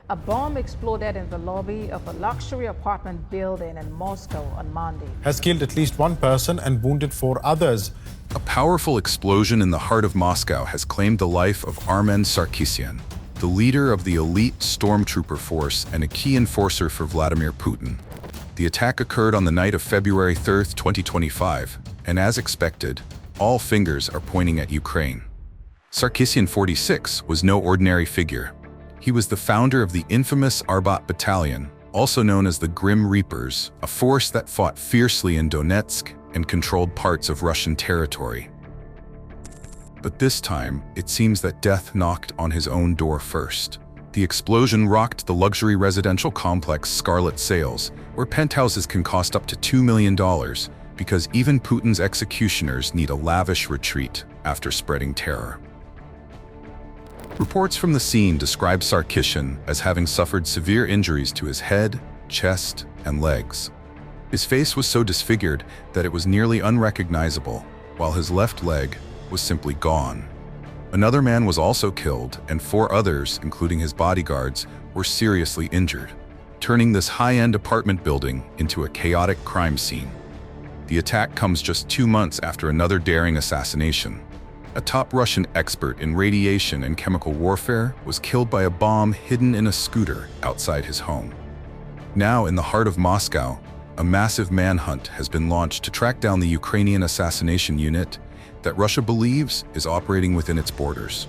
A bomb exploded in the lobby of a luxury apartment building in Moscow on Monday. Has killed at least one person and wounded 4 others. A powerful explosion in the heart of Moscow has claimed the life of Armen Sarkisyan, the leader of the elite Stormtrooper Force and a key enforcer for Vladimir Putin. The attack occurred on the night of February 3, 2025, and as expected, all fingers are pointing at Ukraine. Sarkisyan, 46, was no ordinary figure. He was the founder of the infamous Arbat Battalion, also known as the Grim Reapers, a force that fought fiercely in Donetsk and controlled parts of Russian territory. But this time, it seems that death knocked on his own door first. The explosion rocked the luxury residential complex Scarlet Sails, where penthouses can cost up to $2 million, because even Putin's executioners need a lavish retreat after spreading terror. Reports from the scene describe Sarkisyan as having suffered severe injuries to his head, chest, and legs. His face was so disfigured that it was nearly unrecognizable, while his left leg was simply gone. Another man was also killed, and 4 others, including his bodyguards, were seriously injured, turning this high-end apartment building into a chaotic crime scene. The attack comes just 2 months after another daring assassination. A top Russian expert in radiation and chemical warfare was killed by a bomb hidden in a scooter outside his home. Now, in the heart of Moscow, a massive manhunt has been launched to track down the Ukrainian assassination unit that Russia believes is operating within its borders.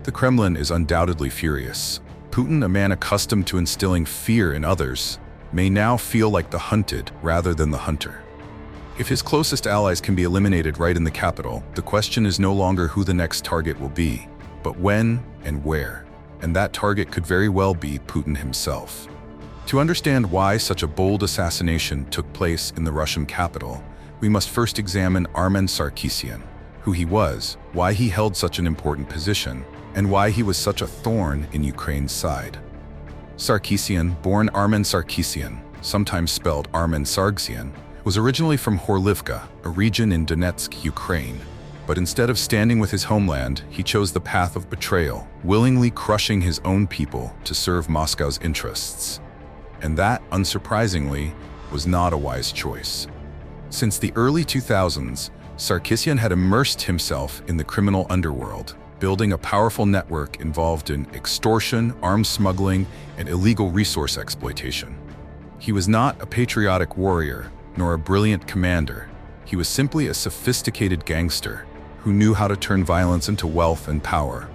The Kremlin is undoubtedly furious. Putin, a man accustomed to instilling fear in others, may now feel like the hunted rather than the hunter. If his closest allies can be eliminated right in the capital, the question is no longer who the next target will be, but when and where. And that target could very well be Putin himself. To understand why such a bold assassination took place in the Russian capital, we must first examine Armen Sarkisyan, who he was, why he held such an important position, and why he was such a thorn in Ukraine's side. Sarkisyan, born Armen Sarkisyan, sometimes spelled Armen Sarkisyan, was originally from Horlivka, a region in Donetsk, Ukraine. But instead of standing with his homeland, he chose the path of betrayal, willingly crushing his own people to serve Moscow's interests. And that, unsurprisingly, was not a wise choice. Since the early 2000s, Sarkisyan had immersed himself in the criminal underworld, building a powerful network involved in extortion, arms smuggling, and illegal resource exploitation. He was not a patriotic warrior, nor a brilliant commander. He was simply a sophisticated gangster who knew how to turn violence into wealth and power.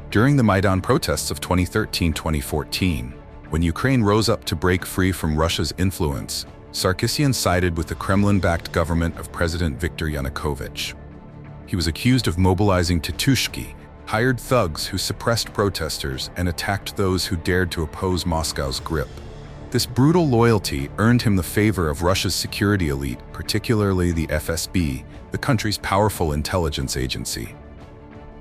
During the Maidan protests of 2013-2014, when Ukraine rose up to break free from Russia's influence, Sarkisyan sided with the Kremlin-backed government of President Viktor Yanukovych. He was accused of mobilizing Titushki, hired thugs who suppressed protesters and attacked those who dared to oppose Moscow's grip. This brutal loyalty earned him the favor of Russia's security elite, particularly the FSB, the country's powerful intelligence agency.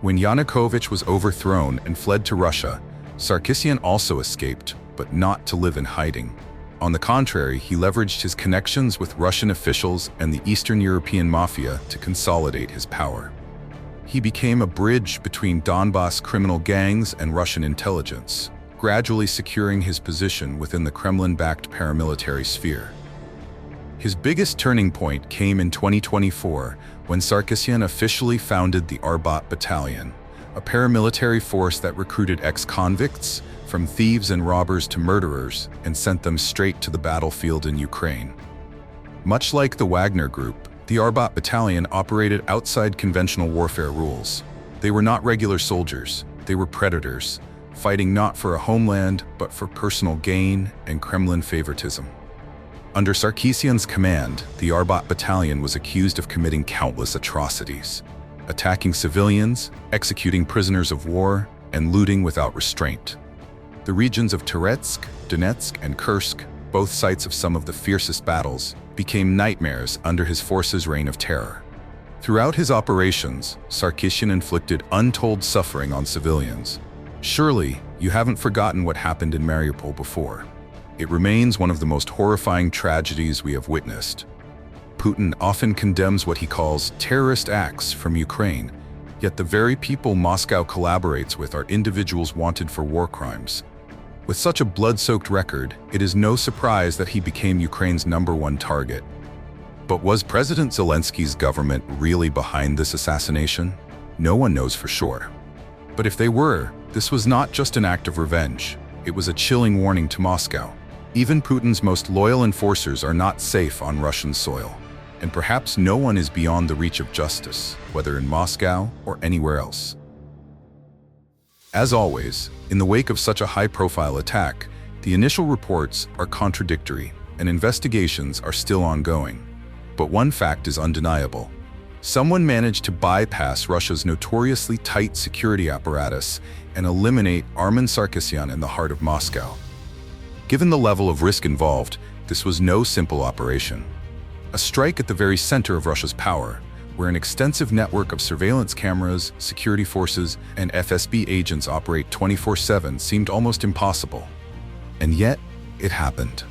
When Yanukovych was overthrown and fled to Russia, Sarkisyan also escaped, but not to live in hiding. On the contrary, he leveraged his connections with Russian officials and the Eastern European mafia to consolidate his power. He became a bridge between Donbass criminal gangs and Russian intelligence, gradually securing his position within the Kremlin-backed paramilitary sphere. His biggest turning point came in 2024 when Sarkisyan officially founded the Arbat Battalion, a paramilitary force that recruited ex-convicts, from thieves and robbers to murderers, and sent them straight to the battlefield in Ukraine. Much like the Wagner Group, the Arbat Battalion operated outside conventional warfare rules. They were not regular soldiers, they were predators, fighting not for a homeland, but for personal gain and Kremlin favoritism. Under Sarkisyan's command, the Arbat Battalion was accused of committing countless atrocities, attacking civilians, executing prisoners of war, and looting without restraint. The regions of Toretsk, Donetsk, and Kursk, both sites of some of the fiercest battles, became nightmares under his force's reign of terror. Throughout his operations, Sarkisyan inflicted untold suffering on civilians. Surely, you haven't forgotten what happened in Mariupol before. It remains one of the most horrifying tragedies we have witnessed. Putin often condemns what he calls terrorist acts from Ukraine, Yet the very people Moscow collaborates with are individuals wanted for war crimes. With such a blood-soaked record, it is no surprise that he became Ukraine's #1 target. But was President Zelensky's government really behind this assassination? No one knows for sure. But if they were, this was not just an act of revenge. It was a chilling warning to Moscow. Even Putin's most loyal enforcers are not safe on Russian soil. And perhaps no one is beyond the reach of justice, whether in Moscow or anywhere else. As always, in the wake of such a high-profile attack, the initial reports are contradictory and investigations are still ongoing. But one fact is undeniable. Someone managed to bypass Russia's notoriously tight security apparatus and eliminate Armen Sarkisyan in the heart of Moscow. Given the level of risk involved, this was no simple operation. A strike at the very center of Russia's power, where an extensive network of surveillance cameras, security forces, and FSB agents operate 24/7 seemed almost impossible. And yet, it happened.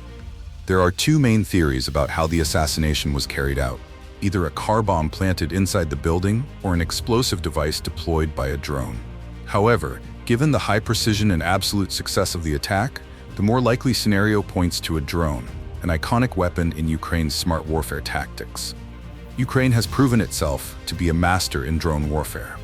There are two main theories about how the assassination was carried out: either a car bomb planted inside the building or an explosive device deployed by a drone. However, given the high precision and absolute success of the attack, the more likely scenario points to a drone, an iconic weapon in Ukraine's smart warfare tactics. Ukraine has proven itself to be a master in drone warfare.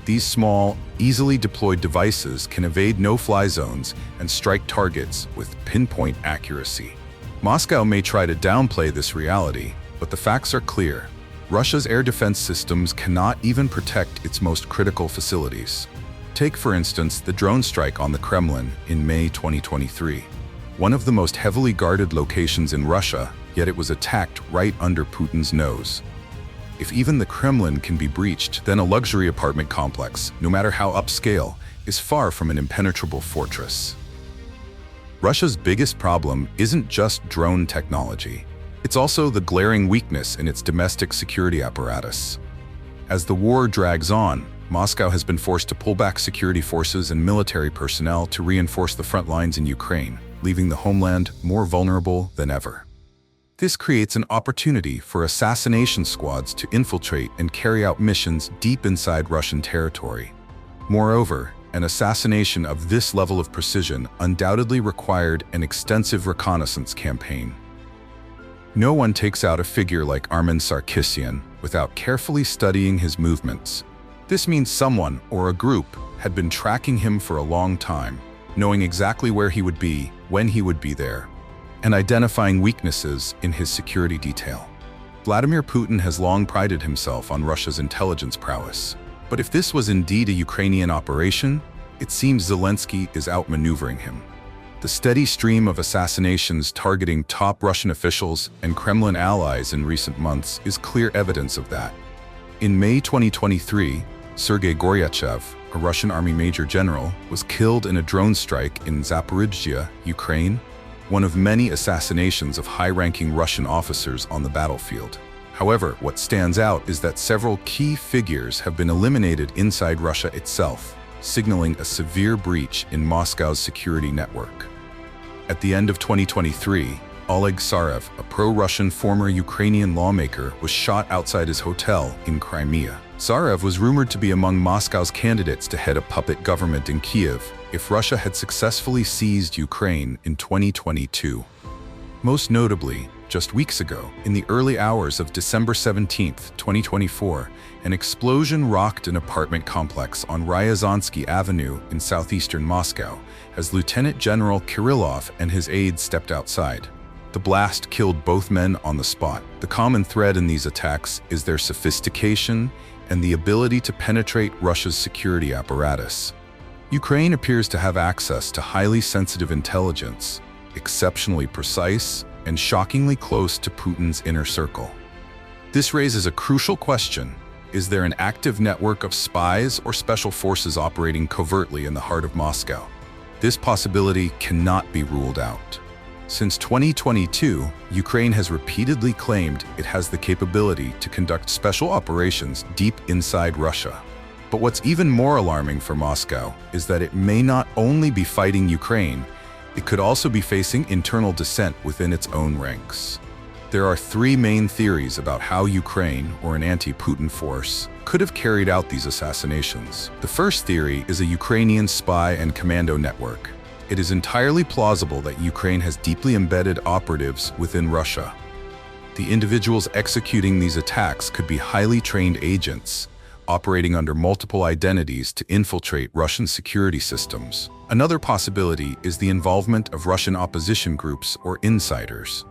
These small, easily deployed devices can evade no-fly zones and strike targets with pinpoint accuracy. Moscow may try to downplay this reality, but the facts are clear. Russia's air defense systems cannot even protect its most critical facilities. Take, for instance, the drone strike on the Kremlin in May 2023. One of the most heavily guarded locations in Russia, yet it was attacked right under Putin's nose. If even the Kremlin can be breached, then a luxury apartment complex, no matter how upscale, is far from an impenetrable fortress. Russia's biggest problem isn't just drone technology. It's also the glaring weakness in its domestic security apparatus. As the war drags on, Moscow has been forced to pull back security forces and military personnel to reinforce the front lines in Ukraine, leaving the homeland more vulnerable than ever. This creates an opportunity for assassination squads to infiltrate and carry out missions deep inside Russian territory. Moreover, an assassination of this level of precision undoubtedly required an extensive reconnaissance campaign. No one takes out a figure like Armen Sarkisyan without carefully studying his movements. This means someone or a group had been tracking him for a long time, knowing exactly where he would be, when he would be there, and identifying weaknesses in his security detail. Vladimir Putin has long prided himself on Russia's intelligence prowess. But if this was indeed a Ukrainian operation, it seems Zelensky is outmaneuvering him. The steady stream of assassinations targeting top Russian officials and Kremlin allies in recent months is clear evidence of that. In May 2023, Sergei Goryachev, a Russian army major general, was killed in a drone strike in Zaporizhzhia, Ukraine, one of many assassinations of high-ranking Russian officers on the battlefield. However, what stands out is that several key figures have been eliminated inside Russia itself, signaling a severe breach in Moscow's security network. At the end of 2023, Oleg Sarev, a pro-Russian former Ukrainian lawmaker, was shot outside his hotel in Crimea. Sarev was rumored to be among Moscow's candidates to head a puppet government in Kiev if Russia had successfully seized Ukraine in 2022. Most notably, just weeks ago, in the early hours of December 17, 2024, an explosion rocked an apartment complex on Ryazanski Avenue in southeastern Moscow as Lieutenant General Kirillov and his aides stepped outside. The blast killed both men on the spot. The common thread in these attacks is their sophistication and the ability to penetrate Russia's security apparatus. Ukraine appears to have access to highly sensitive intelligence, exceptionally precise, and shockingly close to Putin's inner circle. This raises a crucial question. Is there an active network of spies or special forces operating covertly in the heart of Moscow? This possibility cannot be ruled out. Since 2022, Ukraine has repeatedly claimed it has the capability to conduct special operations deep inside Russia. But what's even more alarming for Moscow is that it may not only be fighting Ukraine, it could also be facing internal dissent within its own ranks. There are three main theories about how Ukraine, or an anti-Putin force, could have carried out these assassinations. The first theory is a Ukrainian spy and commando network. It is entirely plausible that Ukraine has deeply embedded operatives within Russia. The individuals executing these attacks could be highly trained agents, operating under multiple identities to infiltrate Russian security systems. Another possibility is the involvement of Russian opposition groups or insiders.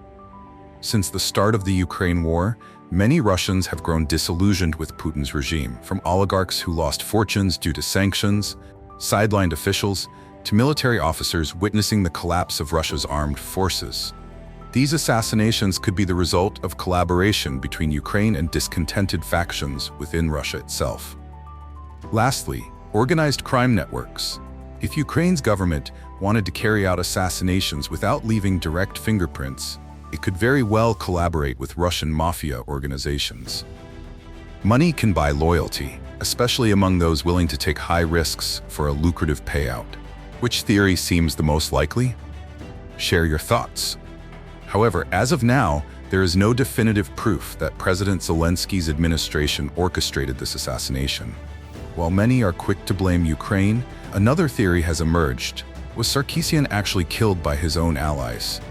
Since the start of the Ukraine war, many Russians have grown disillusioned with Putin's regime, from oligarchs who lost fortunes due to sanctions, sidelined officials, to military officers witnessing the collapse of Russia's armed forces. These assassinations could be the result of collaboration between Ukraine and discontented factions within Russia itself. Lastly, organized crime networks. If Ukraine's government wanted to carry out assassinations without leaving direct fingerprints, it could very well collaborate with Russian mafia organizations. Money can buy loyalty, especially among those willing to take high risks for a lucrative payout. Which theory seems the most likely? Share your thoughts. However, as of now, there is no definitive proof that President Zelensky's administration orchestrated this assassination. While many are quick to blame Ukraine, another theory has emerged. Was Sarkisyan actually killed by his own allies?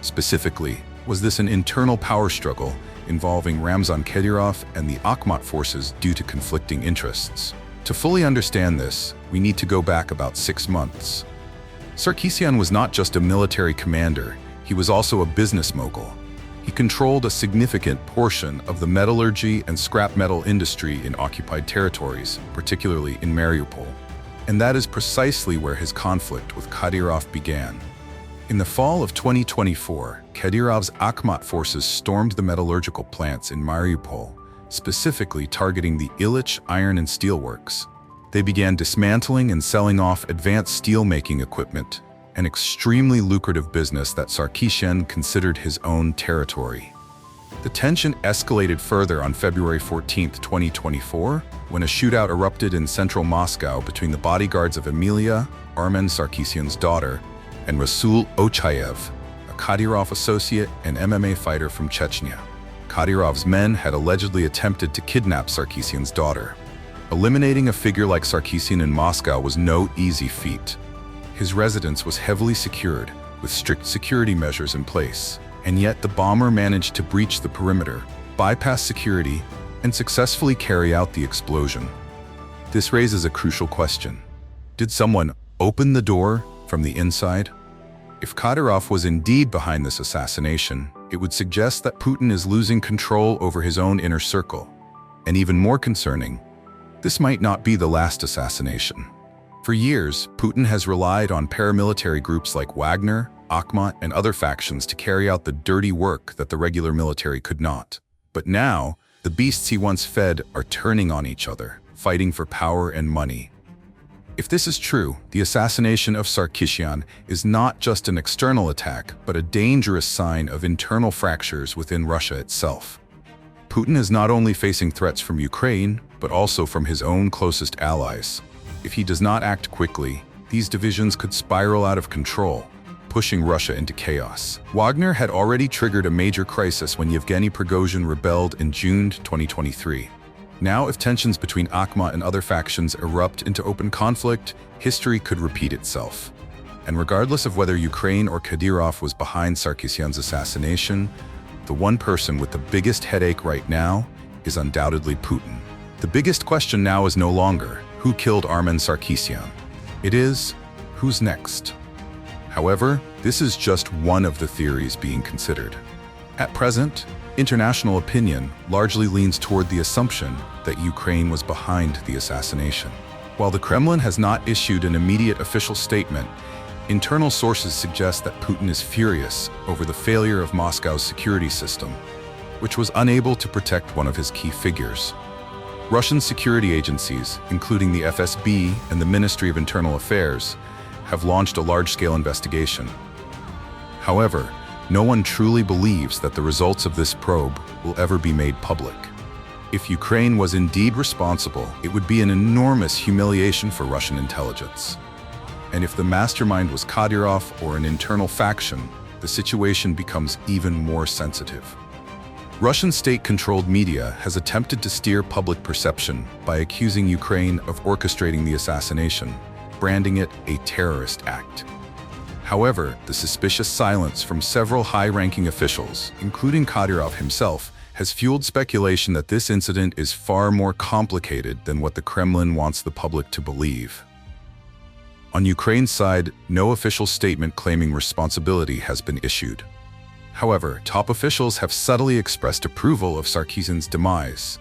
Specifically, was this an internal power struggle involving Ramzan Kadyrov and the Akhmat forces due to conflicting interests? To fully understand this, we need to go back about 6 months. Sarkisyan was not just a military commander, he was also a business mogul. He controlled a significant portion of the metallurgy and scrap metal industry in occupied territories, particularly in Mariupol. And that is precisely where his conflict with Kadyrov began. In the fall of 2024, Kadyrov's Akhmat forces stormed the metallurgical plants in Mariupol, specifically targeting the Ilich iron and steel works. They began dismantling and selling off advanced steel-making equipment, an extremely lucrative business that Sarkisyan considered his own territory. The tension escalated further on February 14, 2024, when a shootout erupted in central Moscow between the bodyguards of Emilia, Armen Sarkisyan's daughter, and Rasul Ochayev, a Kadyrov associate and MMA fighter from Chechnya. Kadyrov's men had allegedly attempted to kidnap Sarkisyan's daughter. Eliminating a figure like Sarkisyan in Moscow was no easy feat. His residence was heavily secured, with strict security measures in place, and yet the bomber managed to breach the perimeter, bypass security, and successfully carry out the explosion. This raises a crucial question. Did someone open the door from the inside? If Kadyrov was indeed behind this assassination, it would suggest that Putin is losing control over his own inner circle. And even more concerning, this might not be the last assassination. For years, Putin has relied on paramilitary groups like Wagner, Akhmat, and other factions to carry out the dirty work that the regular military could not. But now, the beasts he once fed are turning on each other, fighting for power and money. If this is true, the assassination of Sarkisyan is not just an external attack, but a dangerous sign of internal fractures within Russia itself. Putin is not only facing threats from Ukraine, but also from his own closest allies. If he does not act quickly, these divisions could spiral out of control, pushing Russia into chaos. Wagner had already triggered a major crisis when Yevgeny Prigozhin rebelled in June 2023. Now, if tensions between Akhmat and other factions erupt into open conflict, history could repeat itself. And regardless of whether Ukraine or Kadyrov was behind Sarkisyan's assassination, the one person with the biggest headache right now is undoubtedly Putin. The biggest question now is no longer, who killed Armen Sarkisyan? It is, who's next? However, this is just one of the theories being considered. At present, international opinion largely leans toward the assumption that Ukraine was behind the assassination. While the Kremlin has not issued an immediate official statement, internal sources suggest that Putin is furious over the failure of Moscow's security system, which was unable to protect one of his key figures. Russian security agencies, including the FSB and the Ministry of Internal Affairs, have launched a large-scale investigation. However, no one truly believes that the results of this probe will ever be made public. If Ukraine was indeed responsible, it would be an enormous humiliation for Russian intelligence. And if the mastermind was Kadyrov or an internal faction, the situation becomes even more sensitive. Russian state-controlled media has attempted to steer public perception by accusing Ukraine of orchestrating the assassination, branding it a terrorist act. However, the suspicious silence from several high-ranking officials, including Kadyrov himself, has fueled speculation that this incident is far more complicated than what the Kremlin wants the public to believe. On Ukraine's side, no official statement claiming responsibility has been issued. However, top officials have subtly expressed approval of Sarkisyan's demise.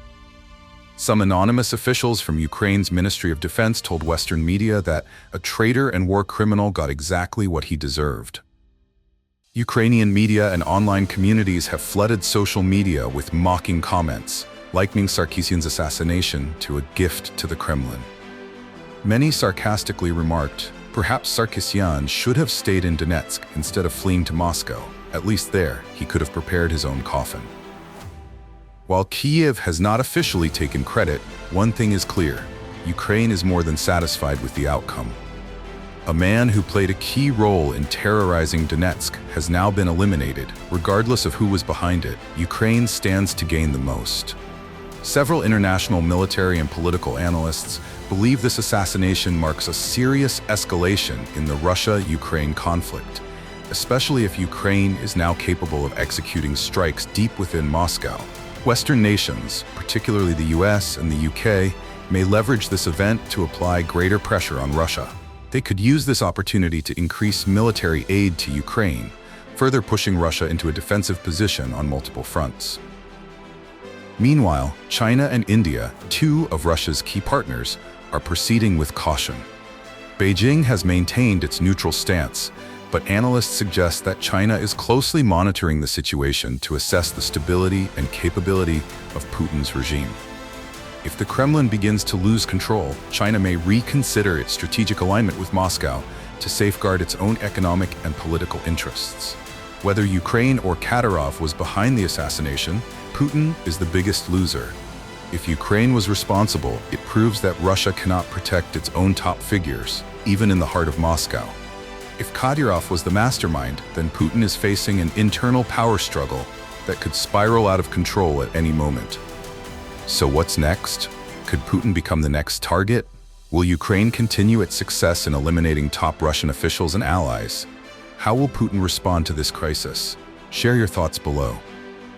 Some anonymous officials from Ukraine's Ministry of Defense told Western media that a traitor and war criminal got exactly what he deserved. Ukrainian media and online communities have flooded social media with mocking comments, likening Sarkisyan's assassination to a gift to the Kremlin. Many sarcastically remarked, perhaps Sarkisyan should have stayed in Donetsk instead of fleeing to Moscow. At least there, he could have prepared his own coffin. While Kyiv has not officially taken credit, one thing is clear: Ukraine is more than satisfied with the outcome. A man who played a key role in terrorizing Donetsk has now been eliminated. Regardless of who was behind it, Ukraine stands to gain the most. Several international military and political analysts believe this assassination marks a serious escalation in the Russia-Ukraine conflict, especially if Ukraine is now capable of executing strikes deep within Moscow. Western nations, particularly the US and the UK, may leverage this event to apply greater pressure on Russia. They could use this opportunity to increase military aid to Ukraine, further pushing Russia into a defensive position on multiple fronts. Meanwhile, China and India, two of Russia's key partners, are proceeding with caution. Beijing has maintained its neutral stance, but analysts suggest that China is closely monitoring the situation to assess the stability and capability of Putin's regime. If the Kremlin begins to lose control, China may reconsider its strategic alignment with Moscow to safeguard its own economic and political interests. Whether Ukraine or Kadyrov was behind the assassination, Putin is the biggest loser. If Ukraine was responsible, it proves that Russia cannot protect its own top figures, even in the heart of Moscow. If Kadyrov was the mastermind, then Putin is facing an internal power struggle that could spiral out of control at any moment. So what's next? Could Putin become the next target? Will Ukraine continue its success in eliminating top Russian officials and allies? How will Putin respond to this crisis? Share your thoughts below.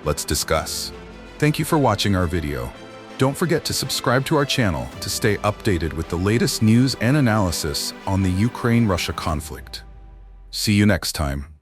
Let's discuss. Thank you for watching our video. Don't forget to subscribe to our channel to stay updated with the latest news and analysis on the Ukraine-Russia conflict. See you next time.